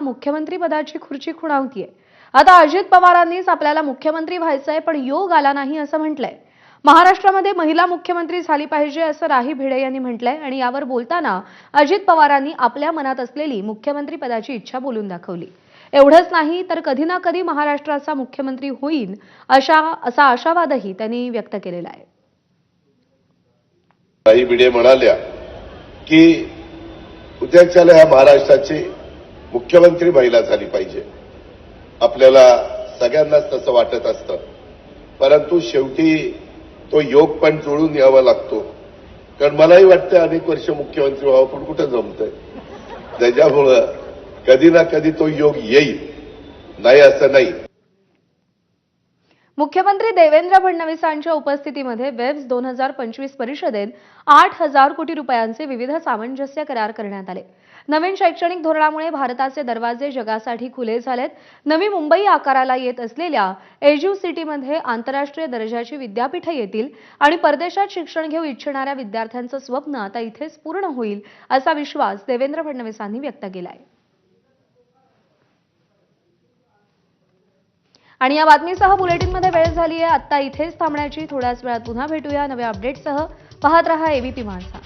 मुख्यमंत्री पदाची खुर्ची खुणावतीये। आता अजित पवारांनीच आपल्याला मुख्यमंत्री व्हायचंय पण योग आला नाही असं म्हटलंय। महाराष्ट्रामध्ये महिला मुख्यमंत्री झाली पाहिजे असं राही भिडे यांनी म्हटलंय आणि यावर बोलताना अजित पवारांनी आपल्या मनात असलेली मुख्यमंत्री पदाची इच्छा बोलून दाखवली। एवढंच नाही तर कधी ना कधी महाराष्ट्राचा मुख्यमंत्री होईल असा आशावादही त्यांनी व्यक्त केलेला आहे। राही भिडे म्हणाल्या की उद्याच्याला या महाराष्ट्राचे मुख्यमंत्री महिला झाली पाहिजे। आपल्याला सगळ्यांनाच तसं वाटत असतं, परंतु शेवटी तो योग पण जुळून यावा लागतो। कारण मलाही वाटतं अनेक वर्ष मुख्यमंत्री व्हावं, पण कुठं जमतंय। त्याच्यामुळं कधी ना कधी तो योग येईल, नाही असं नाही। मुख्यमंत्री देवेंद्र फडणवीसांच्या उपस्थितीमध्ये वेब्स 2025 परिषदेत 8,000 कोटी रुपयांचे विविध सामंजस्य करार करण्यात आले। नवीन शैक्षणिक धोरणामुळे भारताचे दरवाजे जगासाठी खुले झालेत। नवी मुंबई आकाराला येत असलेल्या एज्युसिटीमध्ये आंतरराष्ट्रीय दर्जाची विद्यापीठे येतील आणि परदेशात शिक्षण घेऊ इच्छिणाऱ्या विद्यार्थ्यांचं स्वप्न आता इथेच पूर्ण होईल असा विश्वास देवेंद्र फडणवीसांनी व्यक्त केलाय। आणि या बातमीसह बुलेटिनमध्ये वेळ झाली आहे। आता इथेच थांबण्याची। थोड्याच वेळात पुन्हा भेटूया नव्या अपडेटसह। पाहत रहा एबीपी माझा।